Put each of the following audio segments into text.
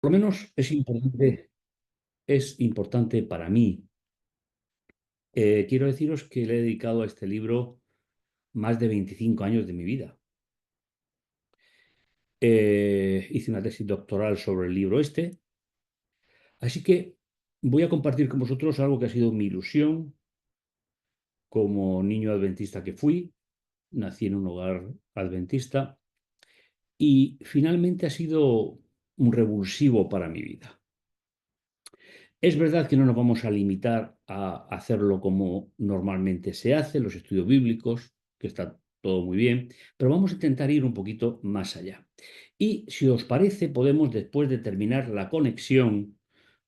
Por lo menos es importante para mí. Quiero deciros que le he dedicado a este libro más de 25 años de mi vida. Hice una tesis doctoral sobre el libro este, así que voy a compartir con vosotros algo que ha sido mi ilusión como niño adventista que fui. Nací en un hogar adventista y finalmente ha sido un revulsivo para mi vida. Es verdad que no nos vamos a limitar a hacerlo como normalmente se hace, los estudios bíblicos, que está todo muy bien, pero vamos a intentar ir un poquito más allá. Y si os parece, podemos, después de terminar la conexión,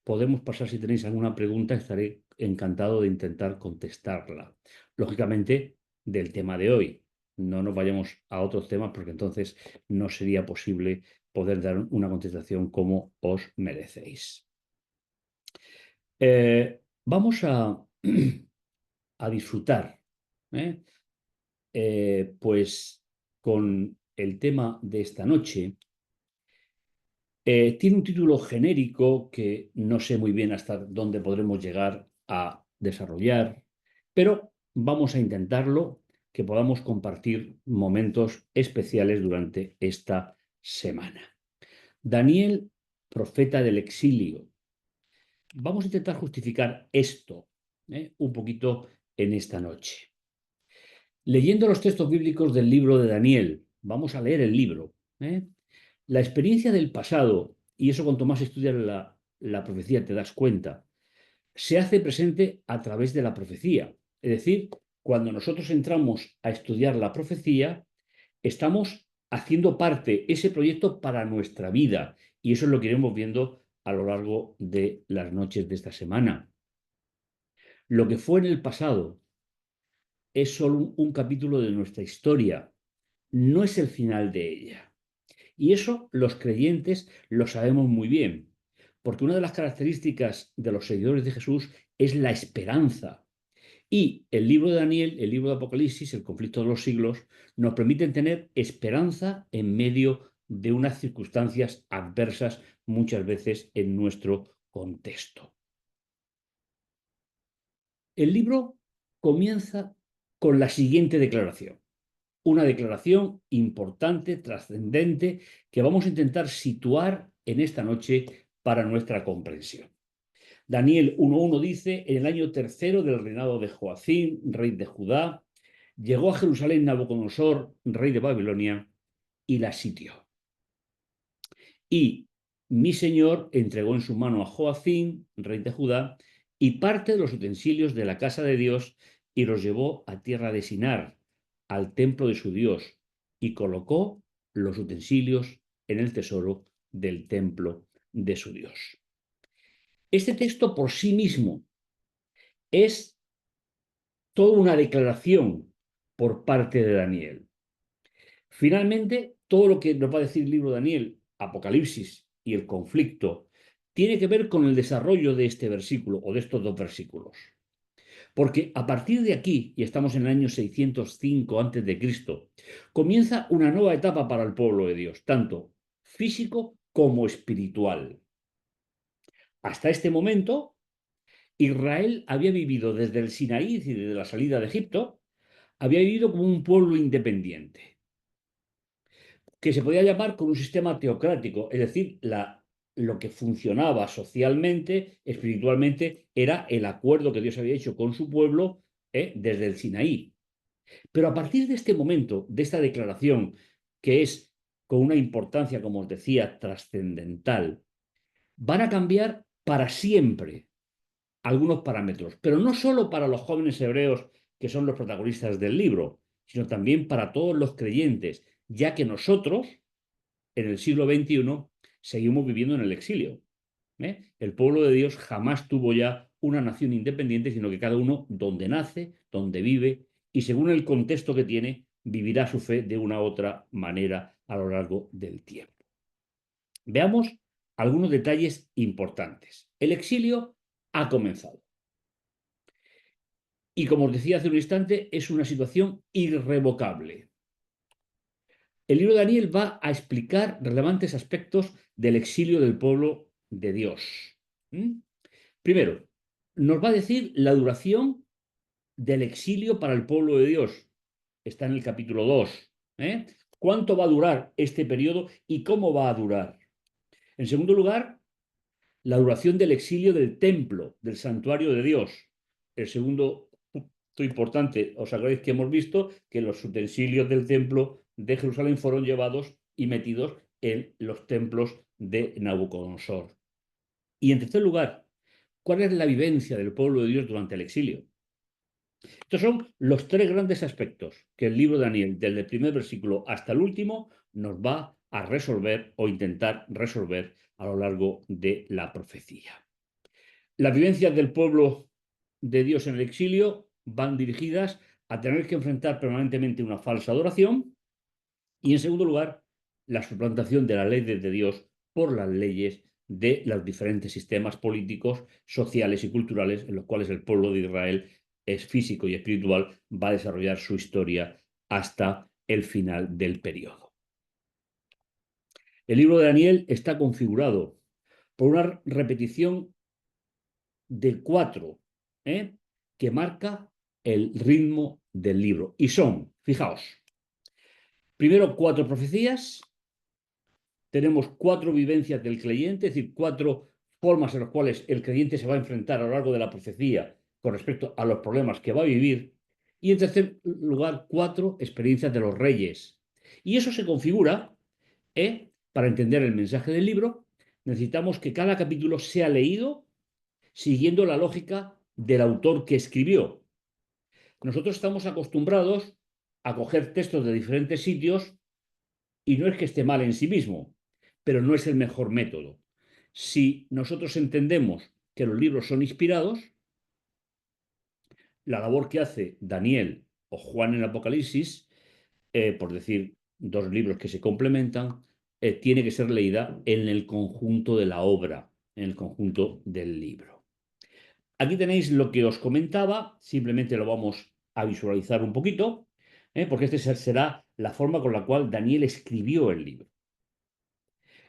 podemos pasar, si tenéis alguna pregunta, estaré encantado de intentar contestarla. Lógicamente, del tema de hoy. No nos vayamos a otros temas porque entonces no sería posible poder dar una contestación como os merecéis. Vamos a disfrutar, ¿eh? Pues con el tema de esta noche. Tiene un título genérico que no sé muy bien hasta dónde podremos llegar a desarrollar, pero vamos a intentarlo, que podamos compartir momentos especiales durante esta semana. Daniel, profeta del exilio. Vamos a intentar justificar esto, un poquito en esta noche. Leyendo los textos bíblicos del libro de Daniel, vamos a leer el libro. La experiencia del pasado, y eso cuanto más estudias la profecía te das cuenta, se hace presente a través de la profecía. Es decir, cuando nosotros entramos a estudiar la profecía, estamos haciendo parte ese proyecto para nuestra vida. Y eso es lo que iremos viendo a lo largo de las noches de esta semana. Lo que fue en el pasado es solo un capítulo de nuestra historia, no es el final de ella. Y eso los creyentes lo sabemos muy bien, porque una de las características de los seguidores de Jesús es la esperanza. Y el libro de Daniel, el libro de Apocalipsis, el conflicto de los siglos, nos permiten tener esperanza en medio de unas circunstancias adversas muchas veces en nuestro contexto. El libro comienza con la siguiente declaración. Una declaración importante, trascendente, que vamos a intentar situar en esta noche para nuestra comprensión. Daniel 1.1 dice, en el año tercero del reinado de Joacim, rey de Judá, llegó a Jerusalén Nabucodonosor, rey de Babilonia, y la sitió. Y mi señor entregó en su mano a Joacim, rey de Judá, y parte de los utensilios de la casa de Dios, y los llevó a tierra de Sinar, al templo de su Dios, y colocó los utensilios en el tesoro del templo de su Dios. Este texto por sí mismo es toda una declaración por parte de Daniel. Finalmente, todo lo que nos va a decir el libro de Daniel, Apocalipsis y el conflicto, tiene que ver con el desarrollo de este versículo o de estos dos versículos. Porque a partir de aquí, y estamos en el año 605 a.C., comienza una nueva etapa para el pueblo de Dios, tanto físico como espiritual. Hasta este momento, Israel había vivido desde el Sinaí y desde la salida de Egipto, había vivido como un pueblo independiente, que se podía llamar con un sistema teocrático, es decir, lo que funcionaba socialmente, espiritualmente, era el acuerdo que Dios había hecho con su pueblo desde el Sinaí. Pero a partir de este momento, de esta declaración, que es con una importancia, como os decía, trascendental, van a cambiar para siempre algunos parámetros, pero no solo para los jóvenes hebreos que son los protagonistas del libro, sino también para todos los creyentes, ya que nosotros, en el siglo XXI, seguimos viviendo en el exilio. El pueblo de Dios jamás tuvo ya una nación independiente, sino que cada uno donde nace, donde vive, y según el contexto que tiene, vivirá su fe de una u otra manera a lo largo del tiempo. Veamos algunos detalles importantes. El exilio ha comenzado. Y como os decía hace un instante, es una situación irrevocable. El libro de Daniel va a explicar relevantes aspectos del exilio del pueblo de Dios. ¿Mm? Primero, nos va a decir la duración del exilio para el pueblo de Dios. Está en el capítulo 2. ¿Eh? ¿Cuánto va a durar este periodo y cómo va a durar? En segundo lugar, la duración del exilio del templo, del santuario de Dios. El segundo punto importante, os acordáis que hemos visto que los utensilios del templo de Jerusalén fueron llevados y metidos en los templos de Nabucodonosor. Y en tercer lugar, ¿cuál es la vivencia del pueblo de Dios durante el exilio? Estos son los tres grandes aspectos que el libro de Daniel, desde el primer versículo hasta el último, nos va a resolver o intentar resolver a lo largo de la profecía. Las vivencias del pueblo de Dios en el exilio van dirigidas a tener que enfrentar permanentemente una falsa adoración y, en segundo lugar, la suplantación de la ley de Dios por las leyes de los diferentes sistemas políticos, sociales y culturales en los cuales el pueblo de Israel es físico y espiritual, va a desarrollar su historia hasta el final del periodo. El libro de Daniel está configurado por una repetición de 4, que marca el ritmo del libro. Y son, fijaos, primero 4 profecías, tenemos 4 vivencias del creyente, es decir, 4 formas en las cuales el creyente se va a enfrentar a lo largo de la profecía con respecto a los problemas que va a vivir. Y en tercer lugar, 4 experiencias de los reyes. Y eso se configura, para entender el mensaje del libro, necesitamos que cada capítulo sea leído siguiendo la lógica del autor que escribió. Nosotros estamos acostumbrados a coger textos de diferentes sitios y no es que esté mal en sí mismo, pero no es el mejor método. Si nosotros entendemos que los libros son inspirados, la labor que hace Daniel o Juan en Apocalipsis, por decir dos libros que se complementan, tiene que ser leída en el conjunto de la obra, en el conjunto del libro. Aquí tenéis lo que os comentaba, simplemente lo vamos a visualizar un poquito, porque esta será la forma con la cual Daniel escribió el libro.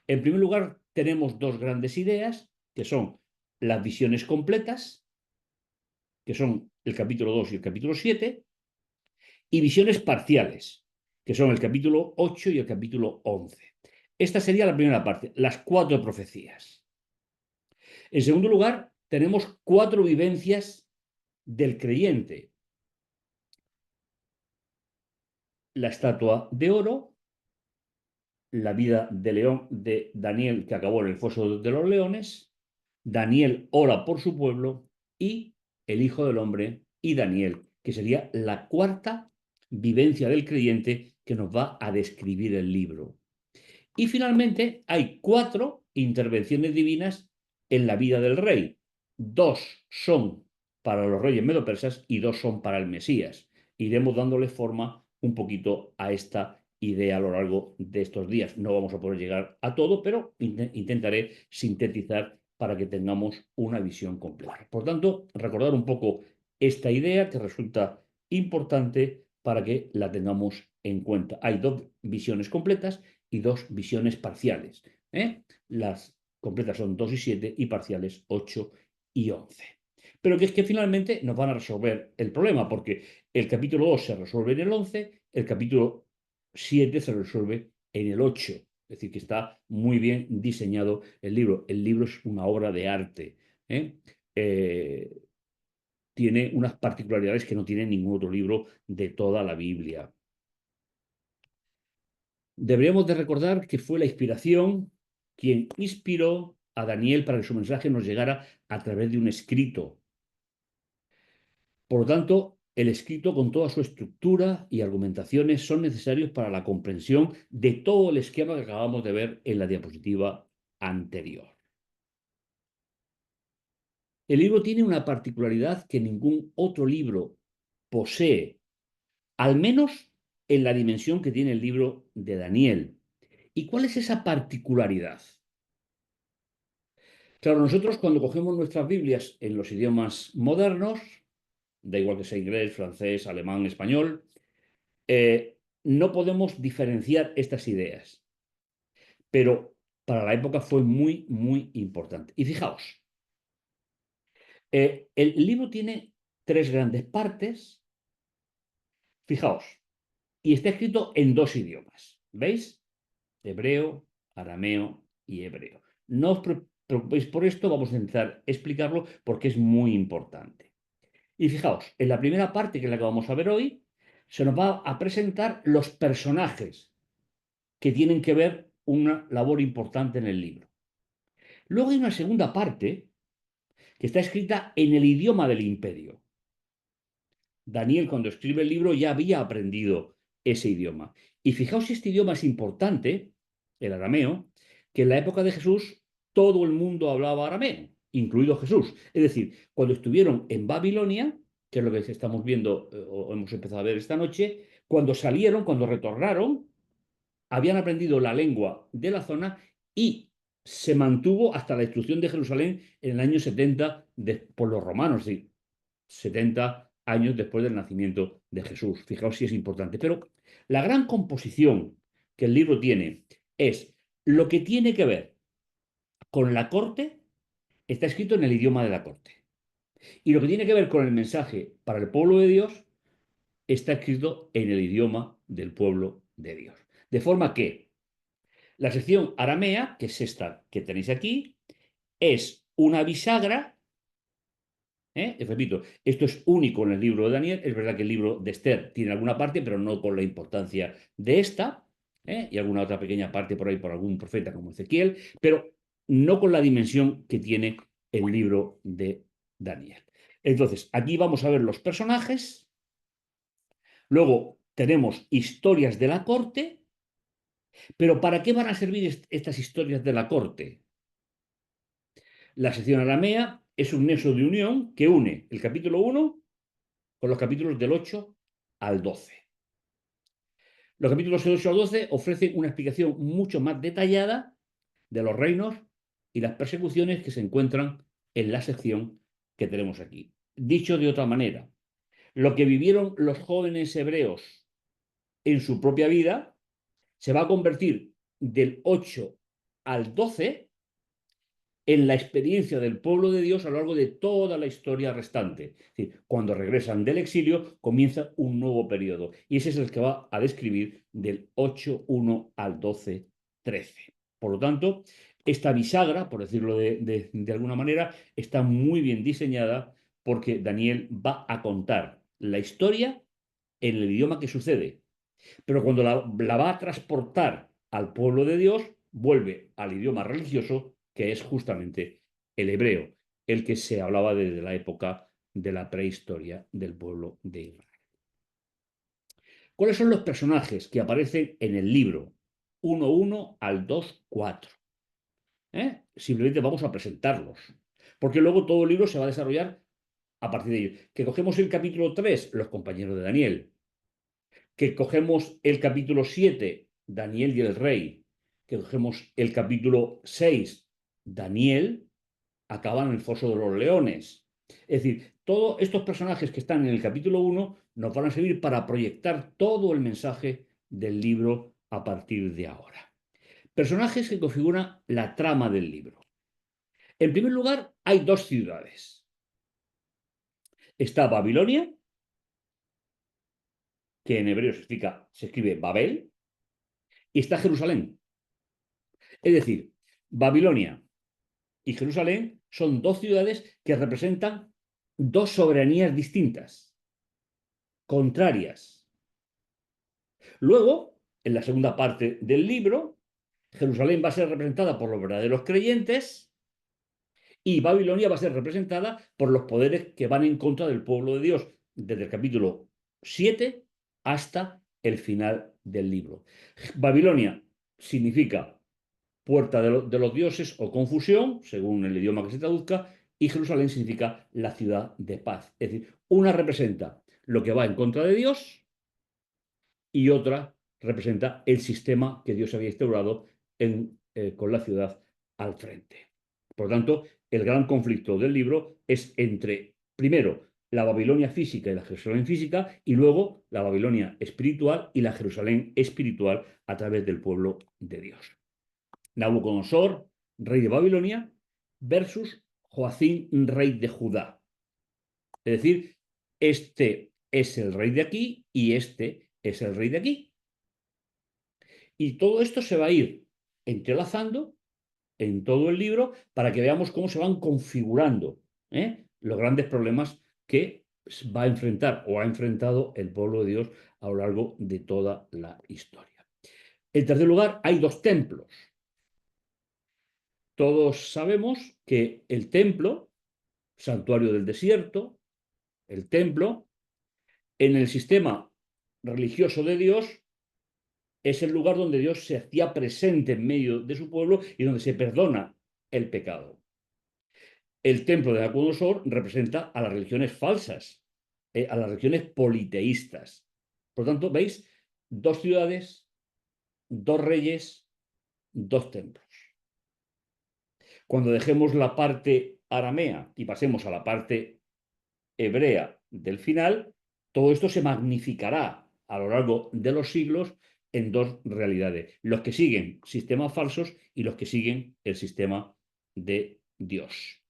En primer lugar, tenemos dos grandes ideas, que son las visiones completas, que son el capítulo 2 y el capítulo 7, y visiones parciales, que son el capítulo 8 y el capítulo 11. Esta sería la primera parte, las 4 profecías. En segundo lugar, tenemos 4 vivencias del creyente. La estatua de oro, la vida de león de Daniel que acabó en el foso de los leones, Daniel ora por su pueblo y el Hijo del Hombre y Daniel, que sería la cuarta vivencia del creyente que nos va a describir el libro. Y finalmente hay 4 intervenciones divinas en la vida del rey. 2 son para los reyes medo-persas y 2 son para el Mesías. Iremos dándole forma un poquito a esta idea a lo largo de estos días. No vamos a poder llegar a todo, pero intentaré sintetizar para que tengamos una visión completa. Por tanto, recordar un poco esta idea que resulta importante para que la tengamos en cuenta. Hay 2 visiones completas y 2 visiones parciales. Las completas son 2 y 7 y parciales 8 y 11. Pero que es que finalmente nos van a resolver el problema, porque el capítulo 2 se resuelve en el 11, el capítulo 7 se resuelve en el 8. Es decir, que está muy bien diseñado el libro. El libro es una obra de arte. Tiene unas particularidades que no tiene ningún otro libro de toda la Biblia. Deberíamos de recordar que fue la inspiración quien inspiró a Daniel para que su mensaje nos llegara a través de un escrito. Por lo tanto, el escrito con toda su estructura y argumentaciones son necesarios para la comprensión de todo el esquema que acabamos de ver en la diapositiva anterior. El libro tiene una particularidad que ningún otro libro posee, al menos en la dimensión que tiene el libro de Daniel. ¿Y cuál es esa particularidad? Claro, nosotros cuando cogemos nuestras Biblias en los idiomas modernos, da igual que sea inglés, francés, alemán, español, no podemos diferenciar estas ideas, pero para la época fue muy, muy importante. Y fijaos, el libro tiene tres grandes partes, fijaos, y está escrito en dos idiomas, ¿veis? Hebreo, arameo y hebreo. No os preocupéis por esto, vamos a intentar explicarlo porque es muy importante. Y fijaos, en la primera parte, que es la que vamos a ver hoy, se nos va a presentar los personajes que tienen que ver una labor importante en el libro. Luego hay una segunda parte que está escrita en el idioma del imperio. Daniel, cuando escribe el libro, ya había aprendido ese idioma. Y fijaos si este idioma es importante, el arameo, que en la época de Jesús todo el mundo hablaba arameo, incluido Jesús. Es decir, cuando estuvieron en Babilonia, que es lo que estamos viendo o hemos empezado a ver esta noche, cuando salieron, cuando retornaron, habían aprendido la lengua de la zona y se mantuvo hasta la destrucción de Jerusalén en el año 70 por los romanos, es decir, 70 años después del nacimiento de Jesús. Fijaos si es importante. Pero la gran composición que el libro tiene es lo que tiene que ver con la corte, está escrito en el idioma de la corte. Y lo que tiene que ver con el mensaje para el pueblo de Dios está escrito en el idioma del pueblo de Dios. De forma que la sección aramea, que es esta que tenéis aquí, es una bisagra. Repito, esto es único en el libro de Daniel. Es verdad que el libro de Esther tiene alguna parte, pero no con la importancia de esta, y alguna otra pequeña parte por ahí por algún profeta como Ezequiel, pero no con la dimensión que tiene el libro de Daniel. Entonces, aquí vamos a ver los personajes, luego tenemos historias de la corte, pero ¿para qué van a servir estas historias de la corte? La sección aramea es un nexo de unión que une el capítulo 1 con los capítulos del 8 al 12. Los capítulos del 8 al 12 ofrecen una explicación mucho más detallada de los reinos y las persecuciones que se encuentran en la sección que tenemos aquí. Dicho de otra manera, lo que vivieron los jóvenes hebreos en su propia vida se va a convertir del 8 al 12 en la experiencia del pueblo de Dios a lo largo de toda la historia restante. Es decir, cuando regresan del exilio comienza un nuevo periodo y ese es el que va a describir del 8.1 al 12.13. Por lo tanto, esta bisagra, por decirlo de alguna manera, está muy bien diseñada porque Daniel va a contar la historia en el idioma que sucede, pero cuando la va a transportar al pueblo de Dios, vuelve al idioma religioso, que es justamente el hebreo, el que se hablaba desde la época de la prehistoria del pueblo de Israel. ¿Cuáles son los personajes que aparecen en el libro 1.1 al 2.4? Simplemente vamos a presentarlos, porque luego todo el libro se va a desarrollar a partir de ello. Que cogemos el capítulo 3, los compañeros de Daniel, que cogemos el capítulo 7, Daniel y el rey, que cogemos el capítulo 6, Daniel, acaban en el foso de los leones. Es decir, todos estos personajes que están en el capítulo 1 nos van a servir para proyectar todo el mensaje del libro a partir de ahora. Personajes que configuran la trama del libro. En primer lugar, hay dos ciudades. Está Babilonia, que en hebreo se escribe Babel, y está Jerusalén. Es decir, Babilonia y Jerusalén son dos ciudades que representan dos soberanías distintas, contrarias. Luego, en la segunda parte del libro, Jerusalén va a ser representada por los verdaderos creyentes y Babilonia va a ser representada por los poderes que van en contra del pueblo de Dios, desde el capítulo 7 hasta el final del libro. Babilonia significa puerta de los dioses o confusión, según el idioma que se traduzca, y Jerusalén significa la ciudad de paz. Es decir, una representa lo que va en contra de Dios y otra representa el sistema que Dios había instaurado con la ciudad al frente. Por lo tanto, el gran conflicto del libro es entre, primero, la Babilonia física y la Jerusalén física, y luego la Babilonia espiritual y la Jerusalén espiritual a través del pueblo de Dios. Nabucodonosor, rey de Babilonia, versus Joacín, rey de Judá. Es decir, este es el rey de aquí y este es el rey de aquí. Y todo esto se va a ir entrelazando en todo el libro para que veamos cómo se van configurando los grandes problemas que va a enfrentar o ha enfrentado el pueblo de Dios a lo largo de toda la historia. En tercer lugar, hay dos templos. Todos sabemos que el templo, santuario del desierto, el templo, en el sistema religioso de Dios, es el lugar donde Dios se hacía presente en medio de su pueblo y donde se perdona el pecado. El templo de Nabucodonosor representa a las religiones falsas, a las religiones politeístas. Por lo tanto, veis, dos ciudades, dos reyes, dos templos. Cuando dejemos la parte aramea y pasemos a la parte hebrea del final, todo esto se magnificará a lo largo de los siglos en dos realidades: los que siguen sistemas falsos y los que siguen el sistema de Dios.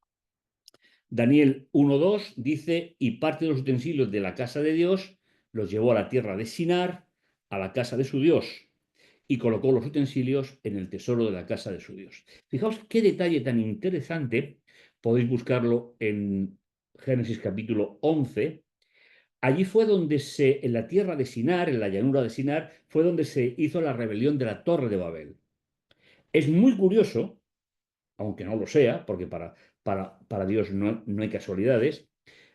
Daniel 1:2 dice: y parte de los utensilios de la casa de Dios los llevó a la tierra de Sinar, a la casa de su Dios, y colocó los utensilios en el tesoro de la casa de su Dios. Fijaos qué detalle tan interesante, podéis buscarlo en Génesis capítulo 11. Allí fue donde en la tierra de Sinar, en la llanura de Sinar, fue donde se hizo la rebelión de la Torre de Babel. Es muy curioso, aunque no lo sea, porque para Dios no hay casualidades.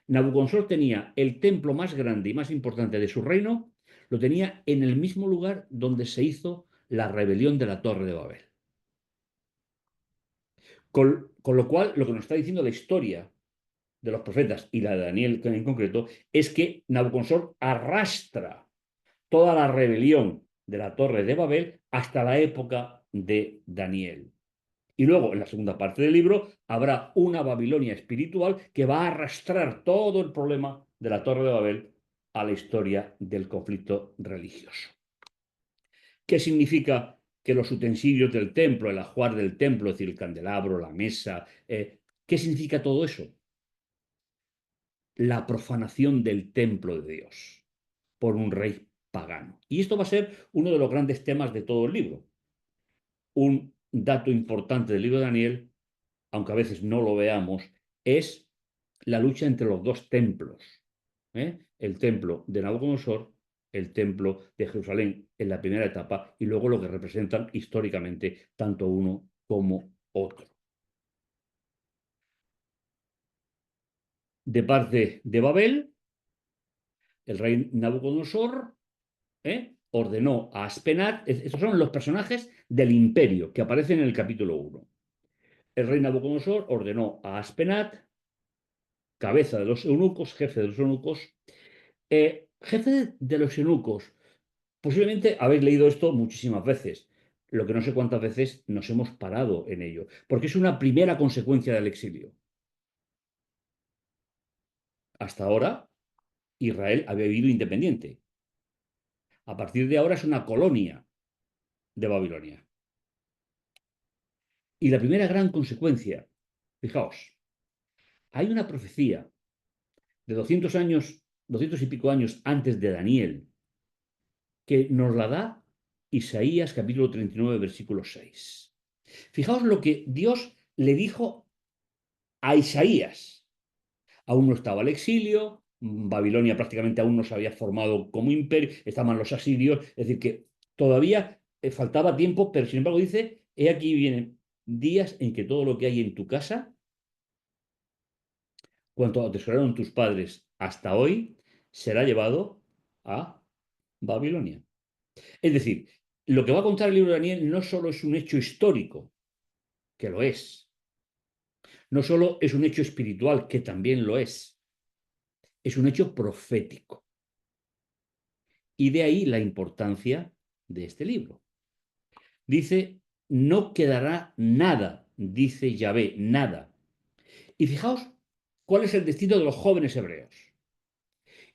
Nabucodonosor tenía el templo más grande y más importante de su reino, lo tenía en el mismo lugar donde se hizo la rebelión de la Torre de Babel. Con lo cual, lo que nos está diciendo la historia de los profetas y la de Daniel en concreto es que Nabucodonosor arrastra toda la rebelión de la Torre de Babel hasta la época de Daniel. Y luego, en la segunda parte del libro, habrá una Babilonia espiritual que va a arrastrar todo el problema de la Torre de Babel a la historia del conflicto religioso. ¿Qué significa que los utensilios del templo, el ajuar del templo, es decir, el candelabro, la mesa, qué significa todo eso? La profanación del templo de Dios por un rey pagano. Y esto va a ser uno de los grandes temas de todo el libro. Un dato importante del libro de Daniel, aunque a veces no lo veamos, es la lucha entre los dos templos. El templo de Nabucodonosor, el templo de Jerusalén en la primera etapa, y luego lo que representan históricamente tanto uno como otro. De parte de Babel, el rey Nabucodonosor ordenó a Aspenat. Estos son los personajes del imperio que aparecen en el capítulo 1. El rey Nabucodonosor ordenó a Aspenat, cabeza de los eunucos, jefe de los eunucos, jefe de los eunucos. Posiblemente habéis leído esto muchísimas veces, lo que no sé cuántas veces nos hemos parado en ello, porque es una primera consecuencia del exilio. Hasta ahora, Israel había vivido independiente. A partir de ahora es una colonia de Babilonia. Y la primera gran consecuencia, fijaos, hay una profecía de 200 años, 200 y pico años antes de Daniel, que nos la da Isaías capítulo 39, versículo 6. Fijaos lo que Dios le dijo a Isaías. Aún no estaba el exilio, Babilonia prácticamente aún no se había formado como imperio, estaban los asirios, es decir, que todavía faltaba tiempo, pero sin embargo dice: he aquí vienen días en que todo lo que hay en tu casa, cuanto atesoraron tus padres hasta hoy, será llevado a Babilonia. Es decir, lo que va a contar el libro de Daniel no solo es un hecho histórico, que lo es, no solo es un hecho espiritual, que también lo es un hecho profético. Y de ahí la importancia de este libro. Dice: no quedará nada, dice Yahvé, nada. Y fijaos cuál es el destino de los jóvenes hebreos.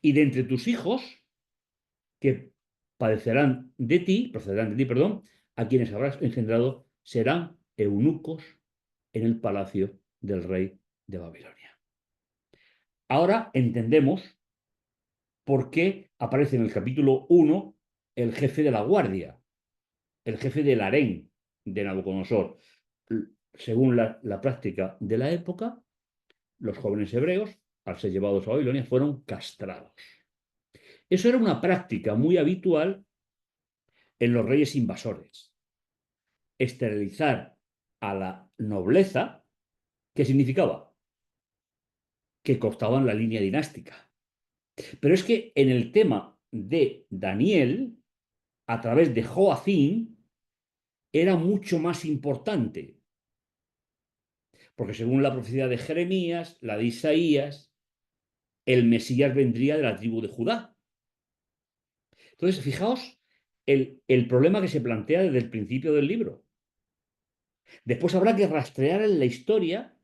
y de entre tus hijos, que procederán de ti, perdón, a quienes habrás engendrado, serán eunucos en el palacio del rey de Babilonia. Ahora entendemos por qué aparece en el capítulo 1 el jefe de la guardia, el jefe del harén de Nabucodonosor. Según la práctica de la época, los jóvenes hebreos, al ser llevados a Babilonia, fueron castrados. Eso era una práctica muy habitual en los reyes invasores. Esterilizar a la nobleza, ¿qué significaba? Que cortaban la línea dinástica. Pero es que en el tema de Daniel, a través de Joacim, era mucho más importante. Porque según la profecía de Jeremías, la de Isaías, el Mesías vendría de la tribu de Judá. Entonces, fijaos el problema que se plantea desde el principio del libro. Después habrá que rastrear en la historia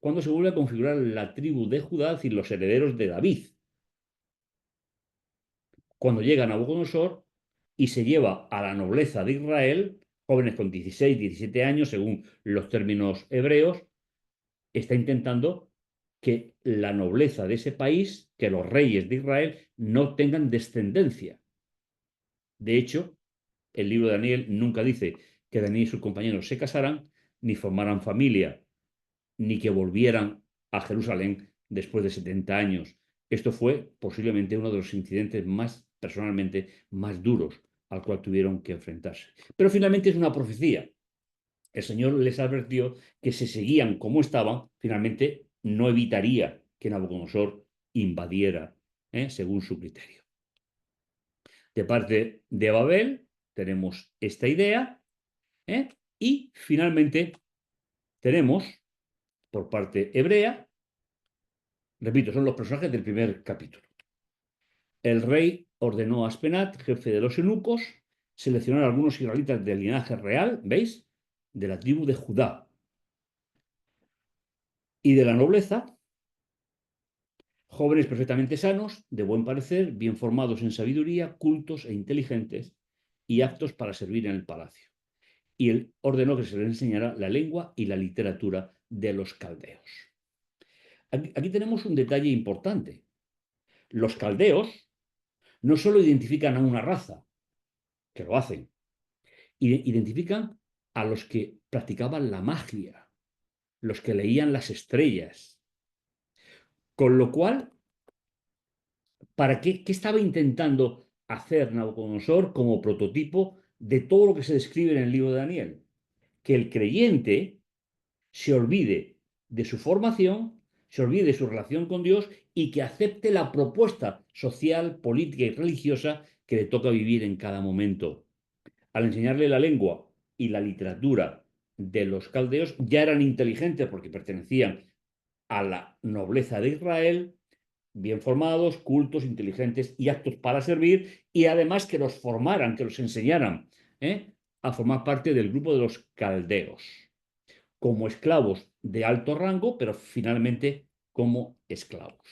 cuando se vuelve a configurar la tribu de Judá, es decir, los herederos de David. Cuando llega Nabucodonosor y se lleva a la nobleza de Israel, jóvenes con 16, 17 años, según los términos hebreos, está intentando que la nobleza de ese país, que los reyes de Israel, no tengan descendencia. De hecho, el libro de Daniel nunca dice que Daniel y sus compañeros se casaran, ni formaran familia, ni que volvieran a Jerusalén después de 70 años. Esto fue posiblemente uno de los incidentes personalmente, más duros al cual tuvieron que enfrentarse. Pero finalmente es una profecía. El Señor les advirtió que si seguían como estaban, finalmente no evitaría que Nabucodonosor invadiera, según su criterio. De parte de Babel tenemos esta idea, y finalmente tenemos, por parte hebrea, repito, son los personajes del primer capítulo. El rey ordenó a Aspenat, jefe de los eunucos, seleccionar a algunos israelitas del linaje real, ¿veis?, de la tribu de Judá y de la nobleza, jóvenes perfectamente sanos, de buen parecer, bien formados en sabiduría, cultos e inteligentes y aptos para servir en el palacio. Y él ordenó que se les enseñara la lengua y la literatura de los caldeos. Aquí tenemos un detalle importante. Los caldeos no solo identifican a una raza, que lo hacen, identifican a los que practicaban la magia, los que leían las estrellas. Con lo cual, ¿para qué estaba intentando hacer Nabucodonosor como prototipo de todo lo que se describe en el libro de Daniel? Que el creyente se olvide de su formación, se olvide de su relación con Dios y que acepte la propuesta social, política y religiosa que le toca vivir en cada momento. Al enseñarle la lengua y la literatura de los caldeos, ya eran inteligentes porque pertenecían a la nobleza de Israel, bien formados, cultos, inteligentes y aptos para servir, y además que los formaran, que los enseñaran, a formar parte del grupo de los caldeos, como esclavos de alto rango, pero finalmente como esclavos.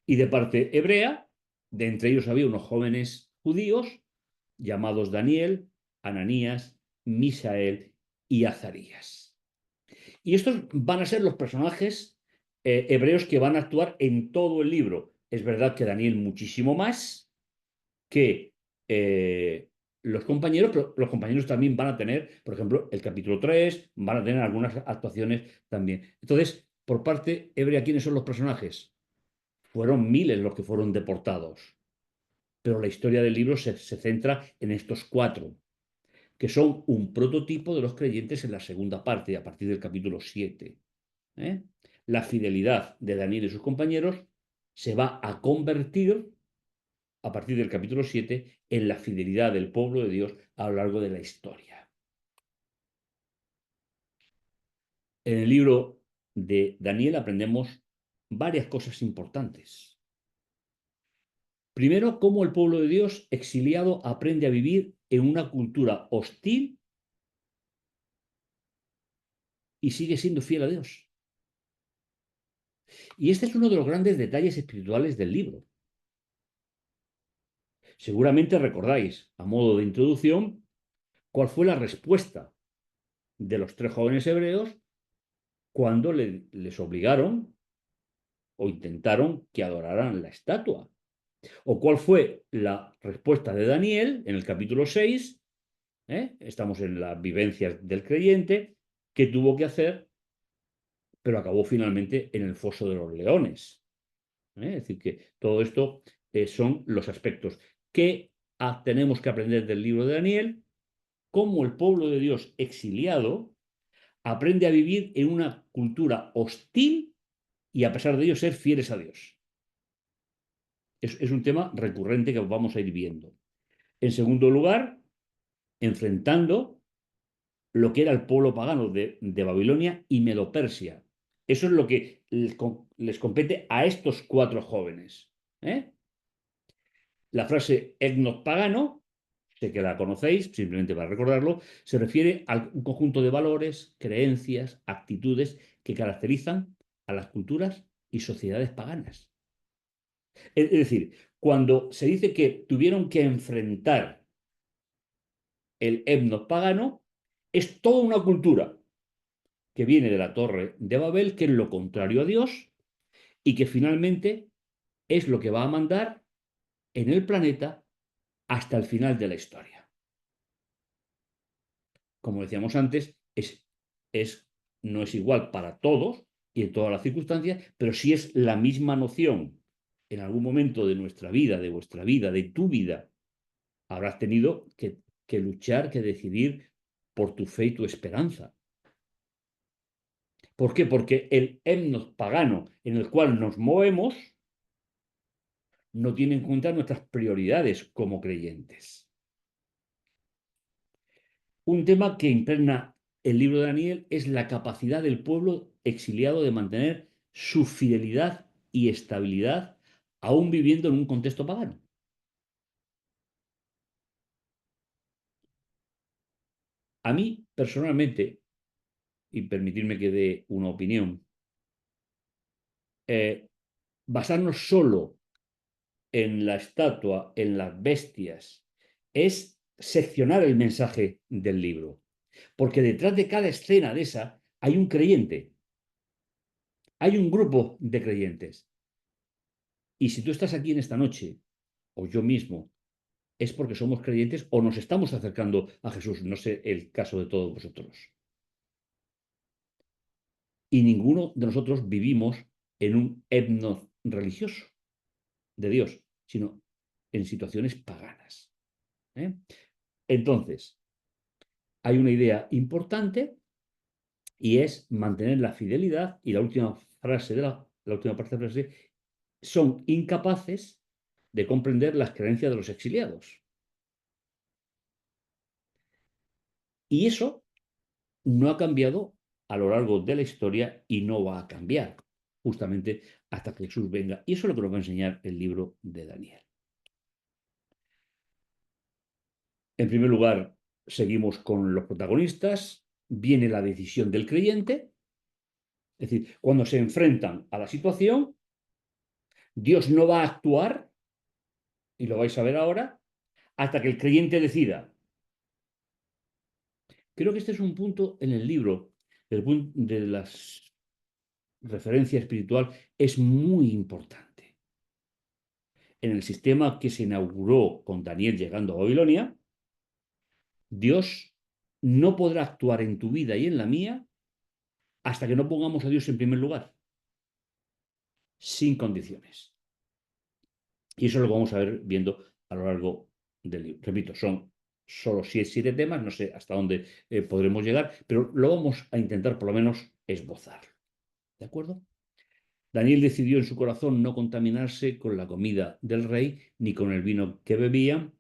Y de parte hebrea, de entre ellos había unos jóvenes judíos llamados Daniel, Ananías, Misael y Azarías. Y estos van a ser los personajes hebreos que van a actuar en todo el libro. Es verdad que Daniel muchísimo más que los compañeros, pero los compañeros también van a tener, por ejemplo, el capítulo 3, van a tener algunas actuaciones también. Entonces, por parte hebrea, ¿quiénes son los personajes? Fueron miles los que fueron deportados, pero la historia del libro se centra en estos 4, que son un prototipo de los creyentes en la segunda parte, a partir del capítulo 7. La fidelidad de Daniel y sus compañeros se va a convertir, a partir del capítulo 7, en la fidelidad del pueblo de Dios a lo largo de la historia. En el libro de Daniel aprendemos varias cosas importantes. Primero, cómo el pueblo de Dios exiliado aprende a vivir en una cultura hostil y sigue siendo fiel a Dios. Y este es uno de los grandes detalles espirituales del libro. Seguramente recordáis, a modo de introducción, cuál fue la respuesta de los tres jóvenes hebreos cuando les obligaron o intentaron que adoraran la estatua. O cuál fue la respuesta de Daniel en el capítulo 6, estamos en las vivencias del creyente, que tuvo que hacer, pero acabó finalmente en el foso de los leones. Es decir, que todo esto son los aspectos que tenemos que aprender del libro de Daniel, cómo el pueblo de Dios exiliado aprende a vivir en una cultura hostil y a pesar de ello ser fieles a Dios. Es un tema recurrente que vamos a ir viendo. En segundo lugar, enfrentando lo que era el pueblo pagano de Babilonia y Medo-Persia. Eso es lo que les compete a estos cuatro jóvenes. La frase etnos pagano, sé que la conocéis, simplemente para recordarlo, se refiere a un conjunto de valores, creencias, actitudes que caracterizan a las culturas y sociedades paganas. Es decir, cuando se dice que tuvieron que enfrentar el etnos pagano, es toda una cultura que viene de la Torre de Babel, que es lo contrario a Dios y que finalmente es lo que va a mandar en el planeta hasta el final de la historia. Como decíamos antes, no es igual para todos y en todas las circunstancias, pero sí es la misma noción. En algún momento de nuestra vida, de vuestra vida, de tu vida, habrás tenido que luchar, que decidir por tu fe y tu esperanza. ¿Por qué? Porque el etnos pagano en el cual nos movemos no tiene en cuenta nuestras prioridades como creyentes. Un tema que impregna el libro de Daniel es la capacidad del pueblo exiliado de mantener su fidelidad y estabilidad aún viviendo en un contexto pagano. A mí, personalmente, y permitirme que dé una opinión, basarnos solo en la estatua, en las bestias, es seccionar el mensaje del libro. Porque detrás de cada escena de esa hay un creyente, hay un grupo de creyentes. Y si tú estás aquí en esta noche, o yo mismo, es porque somos creyentes o nos estamos acercando a Jesús. No sé el caso de todos vosotros. Y ninguno de nosotros vivimos en un etno religioso de Dios, sino en situaciones paganas. ¿eh? Entonces, hay una idea importante y es mantener la fidelidad y la última frase de la última parte de la frase, son incapaces de comprender las creencias de los exiliados. Y eso no ha cambiado a lo largo de la historia y no va a cambiar justamente hasta que Jesús venga. Y eso es lo que nos va a enseñar el libro de Daniel. En primer lugar, seguimos con los protagonistas. Viene la decisión del creyente. Es decir, cuando se enfrentan a la situación, Dios no va a actuar, y lo vais a ver ahora, hasta que el creyente decida. Creo que este es un punto en el libro, el punto de la referencia espiritual, es muy importante. En el sistema que se inauguró con Daniel llegando a Babilonia, Dios no podrá actuar en tu vida y en la mía hasta que no pongamos a Dios en primer lugar, sin condiciones. Y eso es lo que vamos a ver viendo a lo largo del libro. Repito, son solo siete temas, no sé hasta dónde podremos llegar, pero lo vamos a intentar por lo menos esbozar. ¿De acuerdo? Daniel decidió en su corazón no contaminarse con la comida del rey ni con el vino que bebía,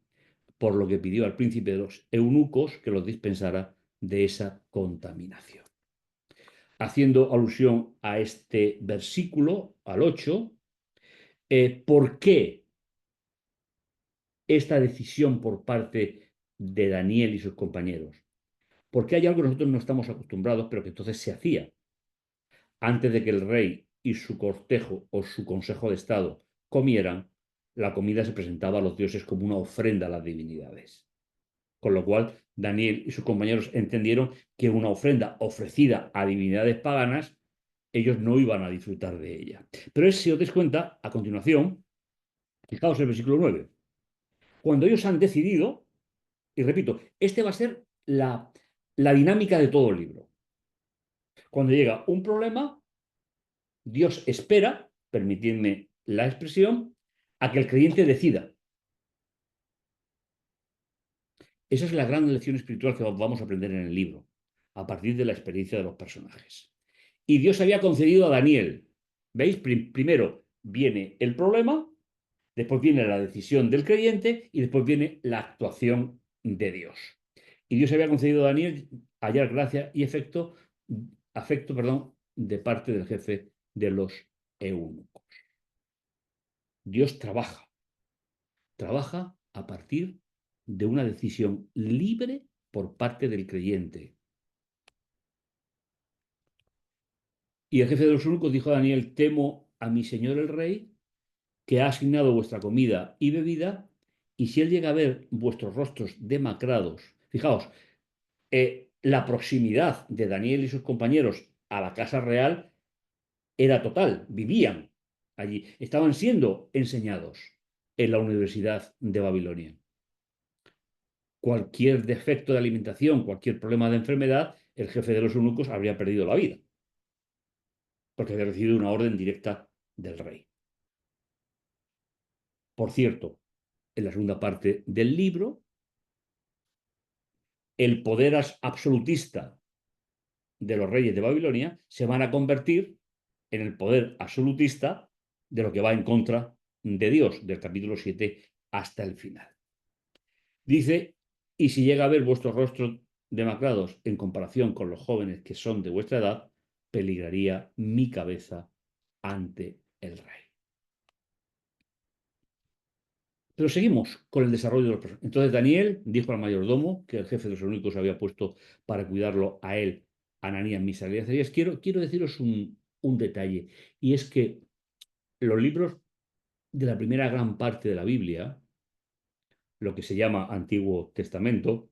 por lo que pidió al príncipe de los eunucos que los dispensara de esa contaminación. Haciendo alusión a este versículo, al 8, ¿por qué esta decisión por parte de Daniel y sus compañeros? Porque hay algo que nosotros no estamos acostumbrados, pero que entonces se hacía. Antes de que el rey y su cortejo o su consejo de estado comieran, la comida se presentaba a los dioses como una ofrenda a las divinidades. Con lo cual, Daniel y sus compañeros entendieron que una ofrenda ofrecida a divinidades paganas, ellos no iban a disfrutar de ella. Pero si os dais cuenta, a continuación, fijaos el versículo 9. Cuando ellos han decidido, y repito, este va a ser la dinámica de todo el libro. Cuando llega un problema, Dios espera, permitidme la expresión, a que el creyente decida. Esa es la gran lección espiritual que vamos a aprender en el libro, a partir de la experiencia de los personajes. Y Dios había concedido a Daniel, ¿veis? Primero viene el problema, después viene la decisión del creyente y después viene la actuación de Dios. Y Dios había concedido a Daniel hallar gracia y afecto, de parte del jefe de los eunucos. Dios trabaja a partir de una decisión libre por parte del creyente. Y el jefe de los eunucos dijo a Daniel: temo a mi señor el rey, que ha asignado vuestra comida y bebida, y si él llega a ver vuestros rostros demacrados, fijaos, la proximidad de Daniel y sus compañeros a la casa real era total, vivían allí, estaban siendo enseñados en la Universidad de Babilonia. Cualquier defecto de alimentación, cualquier problema de enfermedad, el jefe de los eunucos habría perdido la vida, porque había recibido una orden directa del rey. Por cierto, en la segunda parte del libro, el poder absolutista de los reyes de Babilonia se van a convertir en el poder absolutista de lo que va en contra de Dios, del capítulo 7 hasta el final. Dice: y si llega a ver vuestros rostros demacrados en comparación con los jóvenes que son de vuestra edad, peligraría mi cabeza ante el rey. Pero seguimos con el desarrollo de los personajes. Entonces Daniel dijo al mayordomo, que el jefe de los eunucos había puesto para cuidarlo a él, Ananías, Misael y Azarías: quiero deciros un detalle, y es que los libros de la primera gran parte de la Biblia, lo que se llama Antiguo Testamento,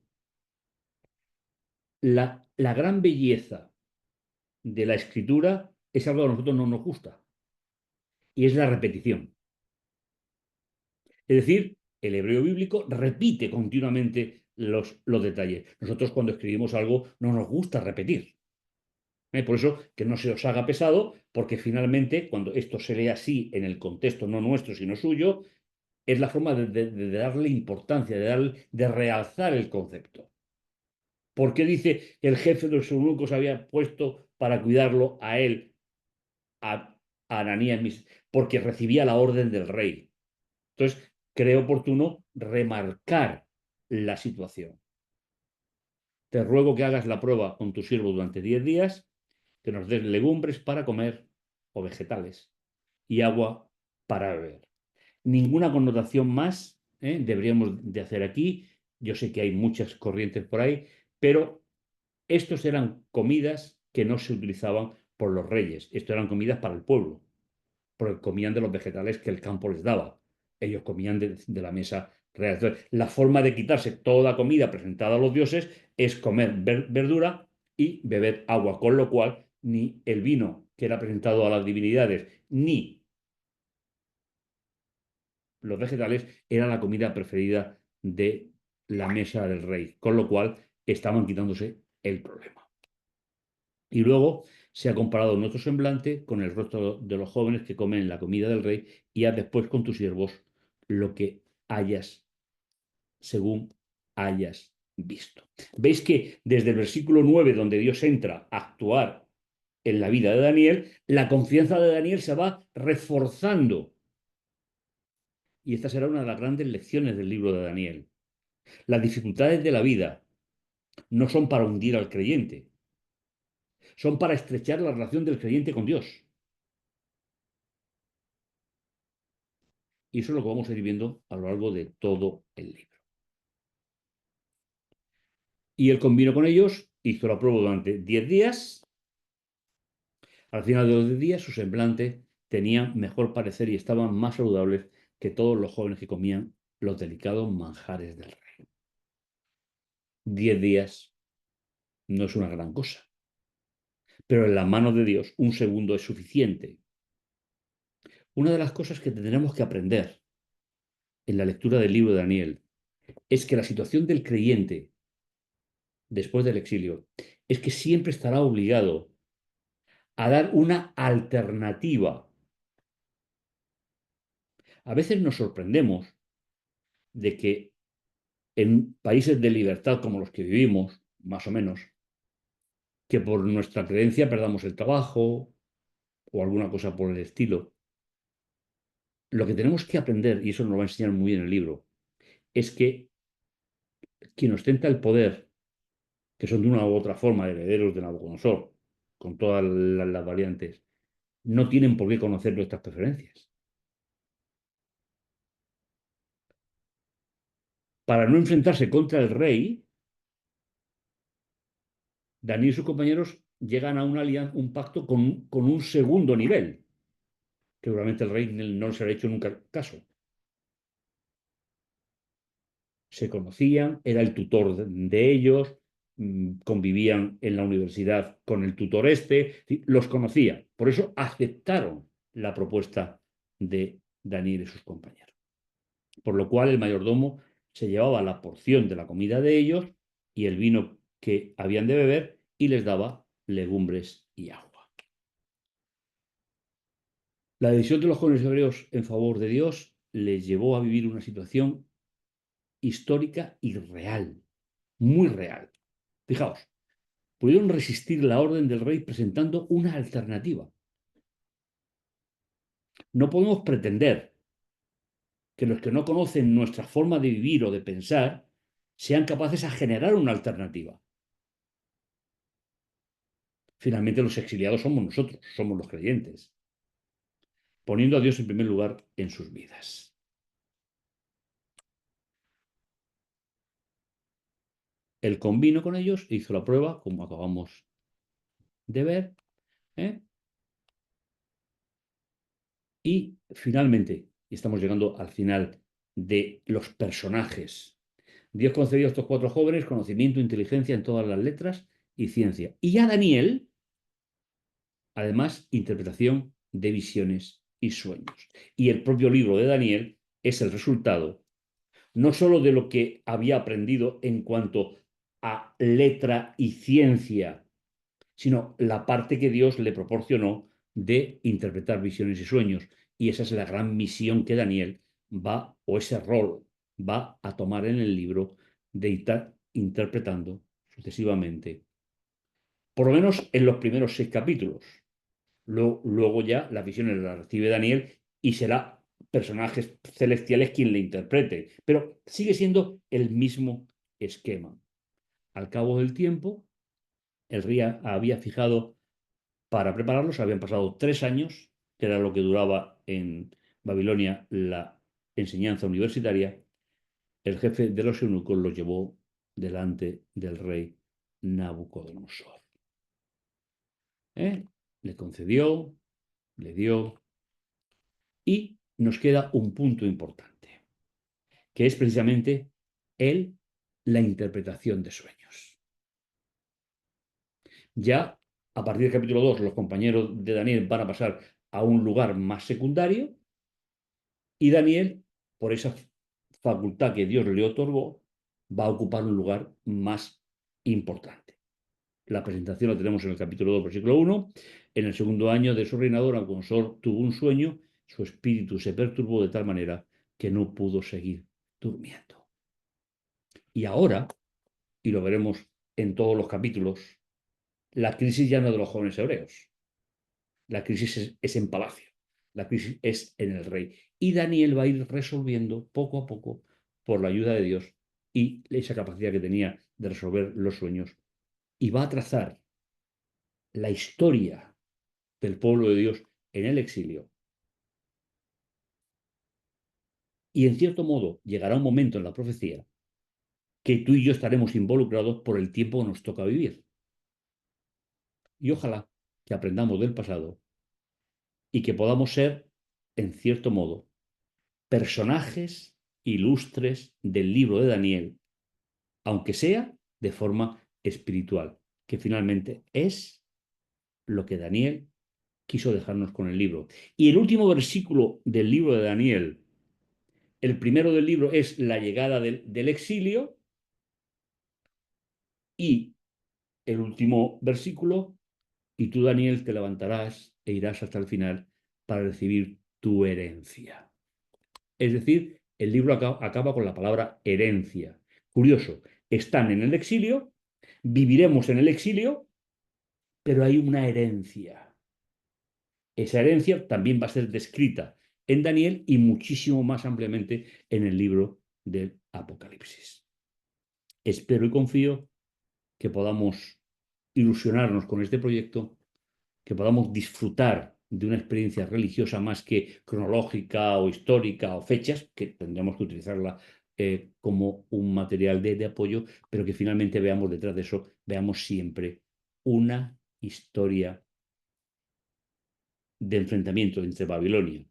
la gran belleza de la escritura es algo que a nosotros no nos gusta, y es la repetición. Es decir, el hebreo bíblico repite continuamente los detalles. Nosotros, cuando escribimos algo, no nos gusta repetir. Por eso, que no se os haga pesado, porque finalmente, cuando esto se lee así en el contexto no nuestro, sino suyo, es la forma de darle importancia, de realzar el concepto. ¿Por qué dice que el jefe de los eunucos había puesto para cuidarlo a él, a Ananías? Porque recibía la orden del rey. Entonces, creo oportuno remarcar la situación. Te ruego que hagas la prueba con tu siervo durante 10 días, que nos des legumbres para comer o vegetales y agua para beber. Ninguna connotación más deberíamos de hacer aquí. Yo sé que hay muchas corrientes por ahí, pero estos eran comidas que no se utilizaban por los reyes. Esto eran comidas para el pueblo, porque comían de los vegetales que el campo les daba. Ellos comían de la mesa real. Entonces, la forma de quitarse toda comida presentada a los dioses es comer verdura y beber agua, con lo cual ni el vino que era presentado a las divinidades, ni los vegetales era la comida preferida de la mesa del rey, con lo cual estaban quitándose el problema. Y luego se ha comparado nuestro semblante con el rostro de los jóvenes que comen la comida del rey, y haz después con tus siervos lo que hayas, según hayas visto. Veis que desde el versículo 9, donde Dios entra a actuar en la vida de Daniel, la confianza de Daniel se va reforzando. Y esta será una de las grandes lecciones del libro de Daniel. Las dificultades de la vida no son para hundir al creyente, son para estrechar la relación del creyente con Dios. Y eso es lo que vamos a ir viendo a lo largo de todo el libro. Y él convino con ellos, hizo la prueba durante 10 días, Al final de los días, su semblante tenía mejor parecer y estaban más saludables que todos los jóvenes que comían los delicados manjares del rey. 10 días no es una gran cosa, pero en las manos de Dios un segundo es suficiente. Una de las cosas que tendremos que aprender en la lectura del libro de Daniel es que la situación del creyente después del exilio es que siempre estará obligado a dar una alternativa. A veces nos sorprendemos de que en países de libertad como los que vivimos, más o menos, que por nuestra creencia perdamos el trabajo o alguna cosa por el estilo. Lo que tenemos que aprender, y eso nos lo va a enseñar muy bien el libro, es que quien ostenta el poder, que son de una u otra forma herederos de Nabucodonosor, con todas las variantes, no tienen por qué conocer nuestras preferencias. Para no enfrentarse contra el rey, Daniel y sus compañeros llegan a una alianza, un pacto con un segundo nivel, que seguramente el rey no les ha hecho nunca caso. Se conocían, era el tutor de ellos, convivían en la universidad con el tutor este, los conocía. Por eso aceptaron la propuesta de Daniel y sus compañeros. Por lo cual el mayordomo se llevaba la porción de la comida de ellos y el vino que habían de beber y les daba legumbres y agua. La decisión de los jóvenes hebreos en favor de Dios les llevó a vivir una situación histórica y real, muy real. Fijaos, pudieron resistir la orden del rey presentando una alternativa. No podemos pretender que los que no conocen nuestra forma de vivir o de pensar sean capaces de generar una alternativa. Finalmente los exiliados somos nosotros, somos los creyentes, poniendo a Dios en primer lugar en sus vidas. Él convino con ellos, hizo la prueba, como acabamos de ver, ¿eh? Y finalmente, y estamos llegando al final de los personajes. Dios concedió a estos 4 jóvenes conocimiento e inteligencia en todas las letras y ciencia. Y a Daniel, además, interpretación de visiones y sueños. Y el propio libro de Daniel es el resultado no solo de lo que había aprendido en cuanto a letra y ciencia, sino la parte que Dios le proporcionó de interpretar visiones y sueños. Y esa es la gran misión que Daniel va, o ese rol, va a tomar en el libro de estar interpretando sucesivamente, por lo menos en los primeros 6 capítulos. Luego ya las visiones las recibe Daniel y será personajes celestiales quien le interprete, pero sigue siendo el mismo esquema. Al cabo del tiempo, el rey había fijado para prepararlos, habían pasado 3 años, que era lo que duraba en Babilonia la enseñanza universitaria. El jefe de los eunucos los llevó delante del rey Nabucodonosor. ¿Eh? Le concedió, le dio, y nos queda un punto importante, que es precisamente la interpretación de sueños. Ya a partir del capítulo 2, los compañeros de Daniel van a pasar a un lugar más secundario y Daniel, por esa facultad que Dios le otorgó, va a ocupar un lugar más importante. La presentación la tenemos en el capítulo 2, versículo 1. En el segundo año de su reinado, Nabucodonosor tuvo un sueño, su espíritu se perturbó de tal manera que no pudo seguir durmiendo. Y ahora, y lo veremos en todos los capítulos, la crisis ya no es de los jóvenes hebreos. La crisis es en palacio. La crisis es en el rey. Y Daniel va a ir resolviendo poco a poco, por la ayuda de Dios y esa capacidad que tenía de resolver los sueños, y va a trazar la historia del pueblo de Dios en el exilio. Y en cierto modo llegará un momento en la profecía que tú y yo estaremos involucrados por el tiempo que nos toca vivir. Y ojalá que aprendamos del pasado y que podamos ser, en cierto modo, personajes ilustres del libro de Daniel, aunque sea de forma espiritual, que finalmente es lo que Daniel quiso dejarnos con el libro. Y el último versículo del libro de Daniel, el primero del libro es la llegada del exilio y el último versículo, y tú, Daniel, te levantarás e irás hasta el final para recibir tu herencia. Es decir, el libro acaba con la palabra herencia. Curioso, están en el exilio, viviremos en el exilio, pero hay una herencia. Esa herencia también va a ser descrita en Daniel y muchísimo más ampliamente en el libro del Apocalipsis. Espero y confío que podamos ilusionarnos con este proyecto, que podamos disfrutar de una experiencia religiosa más que cronológica o histórica o fechas, que tendremos que utilizarla como un material de apoyo, pero que finalmente veamos detrás de eso, veamos siempre una historia de enfrentamiento entre Babilonia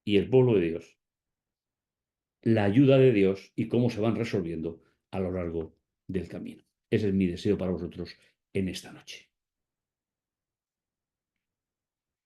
y el pueblo de Dios, la ayuda de Dios y cómo se van resolviendo a lo largo del camino. Ese es mi deseo para vosotros en esta noche.